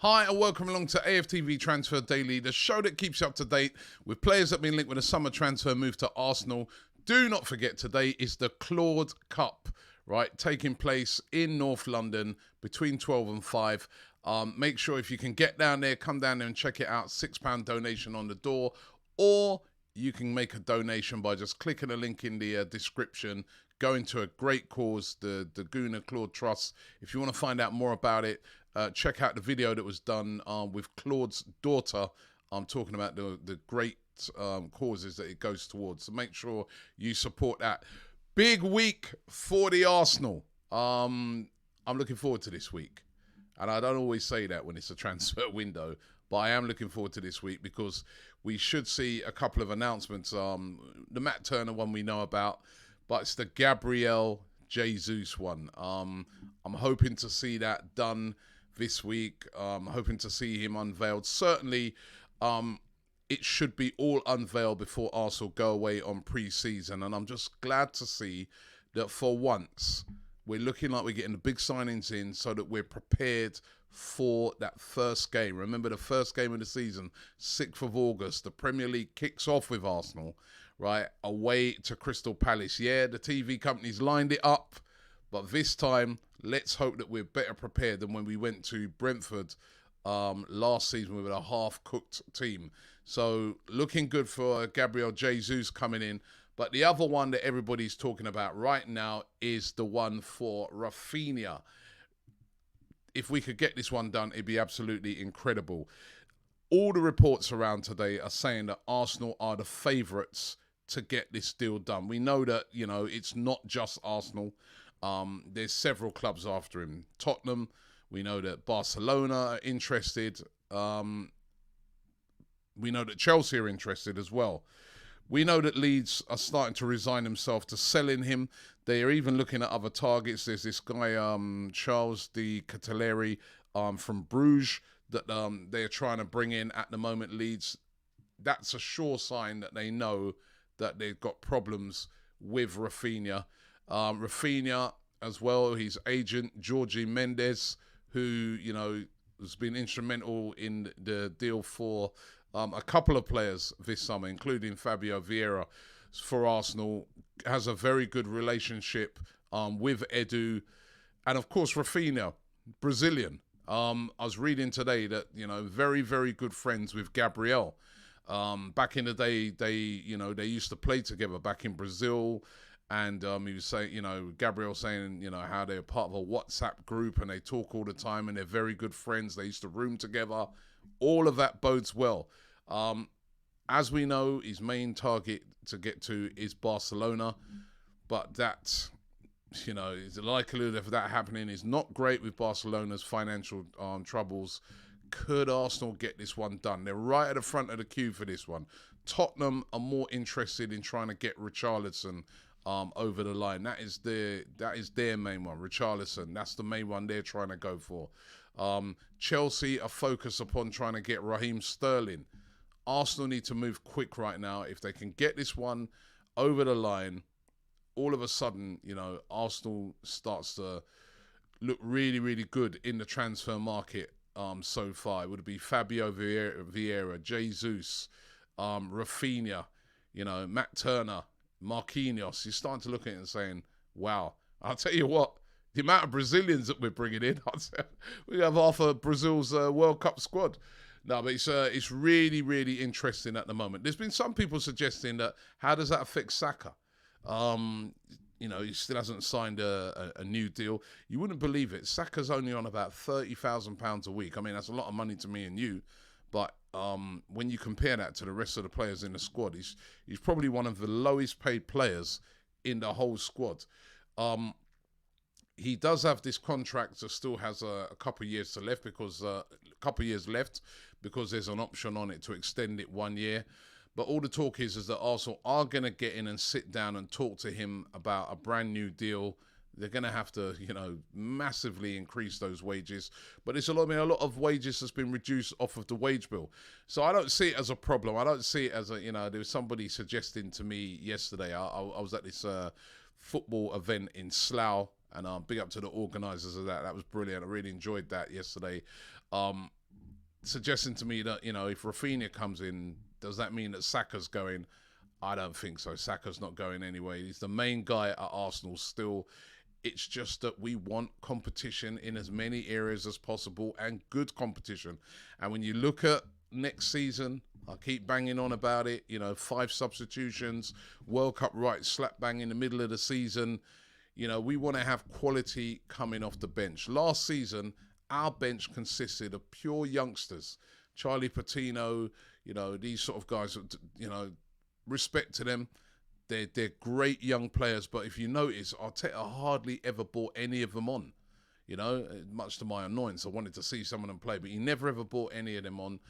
Hi and welcome along to AFTV Transfer Daily, the show that keeps you up to date with players that have been linked with a summer transfer move to Arsenal. Do not forget, today is the Claude Cup, right, taking place in North London between 12 and 5. Make sure if you can get down there, come down there and check it out. £6 donation on the door, or you can make a donation by just clicking the link in the description, going to a great cause, the Guna Claude Trust. If you want to find out more about it, check out the video that was done with Claude's daughter. I'm talking about the great causes that it goes towards. So make sure you support that. Big week for the Arsenal. I'm looking forward to this week. And I don't always say that when it's a transfer window, but I am looking forward to this week because we should see a couple of announcements. The Matt Turner one we know about, but it's the Gabriel Jesus one. I'm hoping to see that done this week. Hoping to see him unveiled. Certainly, it should be all unveiled before Arsenal go away on pre-season. And I'm just glad to see that for once, we're looking like we're getting the big signings in so that we're prepared for that first game. Remember, the first game of the season, 6th of August, the Premier League kicks off with Arsenal, right, away to Crystal Palace. Yeah, the TV companies lined it up, but this time, let's hope that we're better prepared than when we went to Brentford last season with a half-cooked team. So, looking good for Gabriel Jesus coming in. But the other one that everybody's talking about right now is the one for Raphinha. If we could get this one done, it'd be absolutely incredible. All the reports around today are saying that Arsenal are the favourites to get this deal done. We know that, you know, it's not just Arsenal. There's several clubs after him. Tottenham, we know that Barcelona are interested. We know that Chelsea are interested as well. We know that Leeds are starting to resign themselves to selling him. They are even looking at other targets. There's this guy, Charles de Ketelaere from Bruges, that they're trying to bring in at the moment, Leeds. That's a sure sign that they know that they've got problems with Raphinha. Raphinha as well, his agent, Jorge Mendes, who, you know, has been instrumental in the deal for a couple of players this summer, including Fabio Vieira for Arsenal, has a very good relationship with Edu. And of course, Raphinha, Brazilian. I was reading today that, you know, very, very good friends with Gabriel. Back in the day, they used to play together back in Brazil. And he was saying, you know, Gabriel saying, you know, how they're part of a WhatsApp group and they talk all the time and they're very good friends. They used to room together. All of that bodes well. As we know, his main target to get to is Barcelona. But that, you know, the likelihood of that happening is not great with Barcelona's financial troubles. Could Arsenal get this one done? They're right at the front of the queue for this one. Tottenham are more interested in trying to get Richarlison over the line. That is their main one, Richarlison. That's the main one they're trying to go for. Chelsea are focused upon trying to get Raheem Sterling. Arsenal need to move quick right now. If they can get this one over the line, all of a sudden, you know, Arsenal starts to look really, really good in the transfer market so far. It would be Fabio Vieira, Jesus, Raphinha, you know, Matt Turner, Martinez. You're starting to look at it and saying, wow. I'll tell you what, the amount of Brazilians that we're bringing in, we have half of Brazil's World Cup squad. No, but it's really, really interesting at the moment. There's been some people suggesting that how does that affect Saka? You know, he still hasn't signed a new deal. You wouldn't believe it. Saka's only on about £30,000 a week. I mean, that's a lot of money to me and you. But when you compare that to the rest of the players in the squad, he's probably one of the lowest paid players in the whole squad. He does have this contract that still has a couple of years left because there's an option on it to extend it 1 year. But all the talk is that Arsenal are going to get in and sit down and talk to him about a brand new deal. They're going to have to, you know, massively increase those wages. But it's a lot of wages has been reduced off of the wage bill. So I don't see it as a problem. I don't see it as a, you know, there was somebody suggesting to me yesterday. I was at this football event in Slough, and big up to the organisers of that. That was brilliant. I really enjoyed that yesterday. suggesting to me that, if Raphinha comes in, does that mean that Saka's going? I don't think so. Saka's not going anyway. He's the main guy at Arsenal still. It's just that we want competition in as many areas as possible and good competition. And when you look at next season, I keep banging on about it, 5 substitutions, World Cup right slap bang in the middle of the season. We want to have quality coming off the bench. Last season, our bench consisted of pure youngsters. Charlie Patino, these sort of guys, respect to them. They're great young players, but if you notice, Arteta hardly ever brought any of them on. Much to my annoyance, I wanted to see some of them play, but he never ever brought any of them on.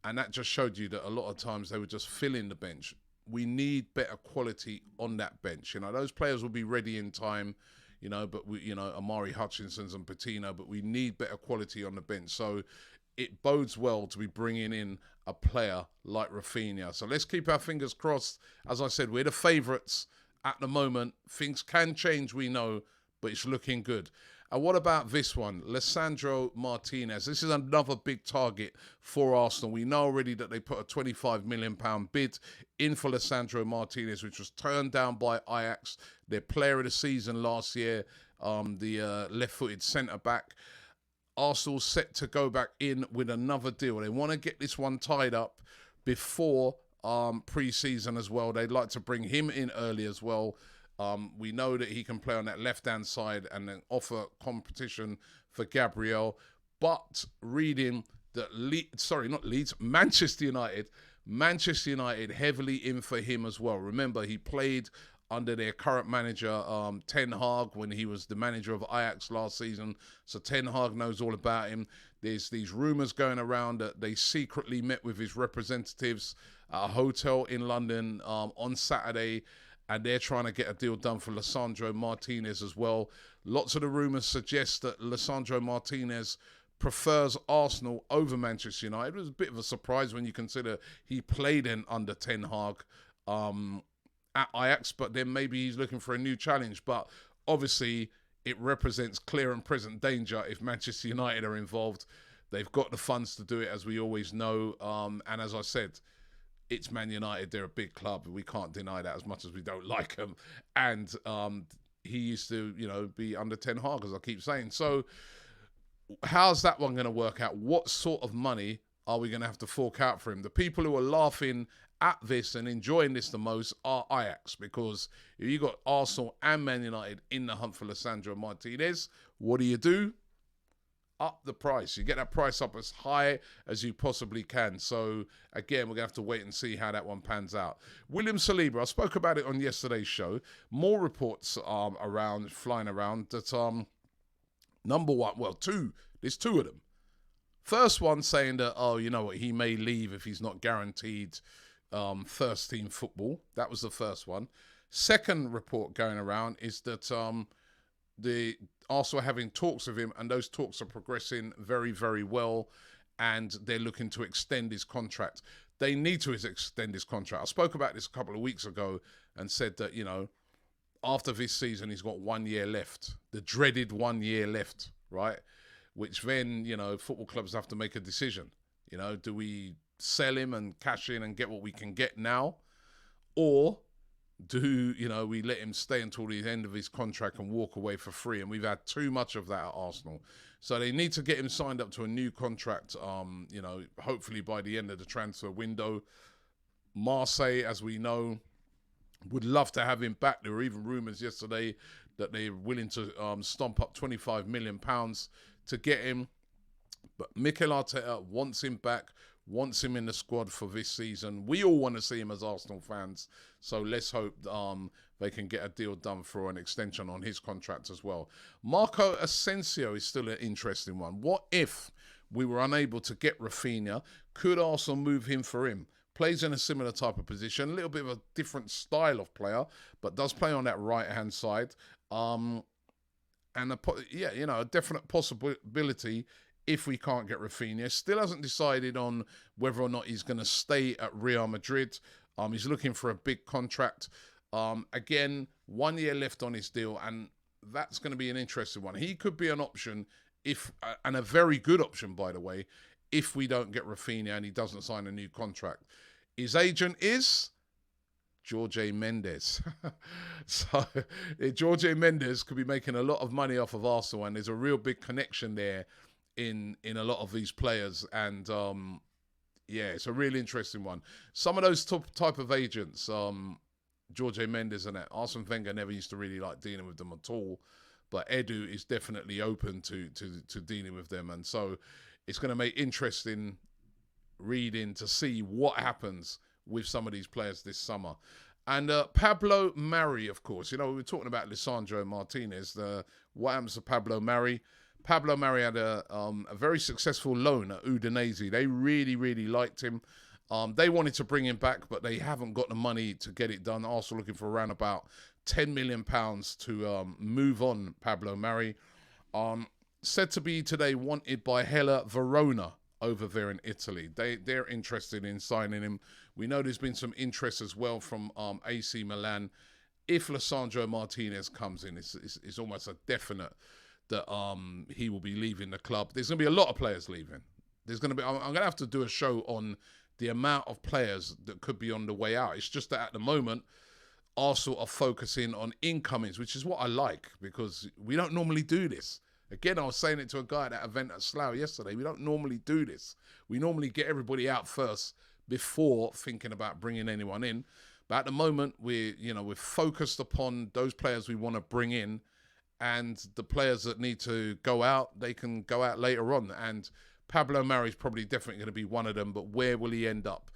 And that just showed you that a lot of times they were just filling the bench. We need better quality on that bench. Those players will be ready in time, but we, Amari Hutchinson's and Patino, but we need better quality on the bench. So it bodes well to be bringing in a player like Raphinha. So let's keep our fingers crossed. As I said, we're the favourites at the moment. Things can change, we know, but it's looking good. And what about this one? Lisandro Martinez. This is another big target for Arsenal. We know already that they put a £25 million bid in for Lisandro Martinez, which was turned down by Ajax, their player of the season last year, the left-footed centre-back. Arsenal set to go back in with another deal. They want to get this one tied up before pre-season as well. They'd like to bring him in early as well. We know that he can play on that left-hand side and then offer competition for Gabriel. But reading that Manchester United heavily in for him as well. Remember, he played under their current manager, Ten Hag, when he was the manager of Ajax last season. So Ten Hag knows all about him. There's these rumours going around that they secretly met with his representatives at a hotel in London on Saturday, and they're trying to get a deal done for Lisandro Martinez as well. Lots of the rumours suggest that Lisandro Martinez prefers Arsenal over Manchester United. It was a bit of a surprise when you consider he played in under Ten Hag at Ajax, but then maybe he's looking for a new challenge. But obviously, it represents clear and present danger if Manchester United are involved. They've got the funds to do it, as we always know. And as I said, it's Man United. They're a big club. We can't deny that, as much as we don't like them. And he used to, be under Ten Hag, as I keep saying. So how's that one going to work out? What sort of money are we going to have to fork out for him? The people who are laughing at this and enjoying this the most are Ajax, because if you got Arsenal and Man United in the hunt for Lisandro Martinez, what do? Up the price. You get that price up as high as you possibly can. So again, we're going to have to wait and see how that one pans out. William Celiba, I spoke about it on yesterday's show. More reports flying around that number one, there's 2 of them. First one saying that, he may leave if he's not guaranteed first team football. That was the first one. Second report going around is that the Arsenal are having talks with him, and those talks are progressing very, very well, and they're looking to extend his contract. They need to extend his contract. I spoke about this a couple of weeks ago and said that, after this season, he's got 1 year left. The dreaded 1 year left, right? Which then, football clubs have to make a decision. Do we sell him and cash in and get what we can get now? Or do, we let him stay until the end of his contract and walk away for free? And we've had too much of that at Arsenal. So they need to get him signed up to a new contract, hopefully by the end of the transfer window. Marseille, as we know, would love to have him back. There were even rumours yesterday that they're willing to stomp up £25 million to get him. But Mikel Arteta wants him back, wants him in the squad for this season. We all want to see him as Arsenal fans. So let's hope they can get a deal done for an extension on his contract as well. Marco Ascencio is still an interesting one. What if we were unable to get Raphinha? Could Arsenal move him for him? Plays in a similar type of position, a little bit of a different style of player, but does play on that right-hand side. And a definite possibility if we can't get Raphinha. Still hasn't decided on whether or not he's going to stay at Real Madrid. He's looking for a big contract. Again, 1 year left on his deal, and that's going to be an interesting one. He could be an option and a very good option, by the way, if we don't get Raphinha and he doesn't sign a new contract. His agent is Jorge Mendes. So Jorge Mendes could be making a lot of money off of Arsenal, and there's a real big connection there in a lot of these players. And yeah, it's a really interesting one. Some of those type of agents, Jorge Mendes and that, Arsene Wenger never used to really like dealing with them at all. But Edu is definitely open to dealing with them. And so it's going to make interesting reading to see what happens with some of these players this summer. And Pablo Murray, of course. You know, we were talking about Lisandro Martinez. What happens to Pablo Murray? Pablo Murray had a very successful loan at Udinese. They really, really liked him. They wanted to bring him back, but they haven't got the money to get it done. Arsenal looking for around about £10 million to move on Pablo Murray. Said to be today wanted by Hella Verona over there in Italy. They're interested in signing him. We know there's been some interest as well from AC Milan. If Lisandro Martinez comes in, it's almost a definite that he will be leaving the club. There's going to be a lot of players leaving. I'm going to have to do a show on the amount of players that could be on the way out. It's just that at the moment, Arsenal are focusing on incomings, which is what I like, because we don't normally do this. Again, I was saying it to a guy at that event at Slough yesterday. We don't normally do this. We normally get everybody out first before thinking about bringing anyone in. But at the moment, we're focused upon those players we want to bring in, and the players that need to go out, they can go out later on. And Pablo Murray is probably definitely going to be one of them, but where will he end up?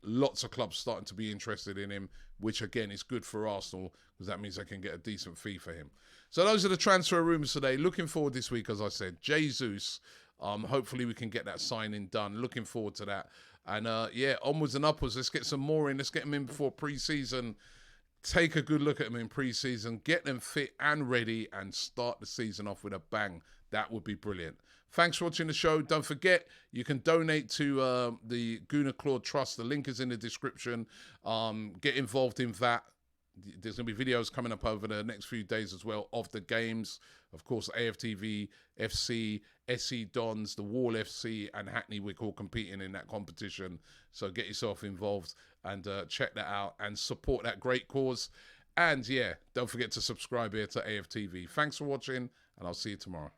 Lots of clubs starting to be interested in him, which again is good for Arsenal, because that means they can get a decent fee for him. So those are the transfer rumours today. Looking forward this week, as I said, Jesus. Hopefully we can get that signing done. Looking forward to that. And yeah, onwards and upwards. Let's get some more in. Let's get them in before pre-season. Take a good look at them in pre-season. Get them fit and ready and start the season off with a bang. That would be brilliant. Thanks for watching the show. Don't forget, you can donate to the Gunnar Claude Trust. The link is in the description. Get involved in that. There's going to be videos coming up over the next few days as well of the games. Of course, AFTV, FC, SE Dons, the Wall FC, and Hackney Wick all competing in that competition. So get yourself involved and check that out and support that great cause. And yeah, don't forget to subscribe here to AFTV. Thanks for watching, and I'll see you tomorrow.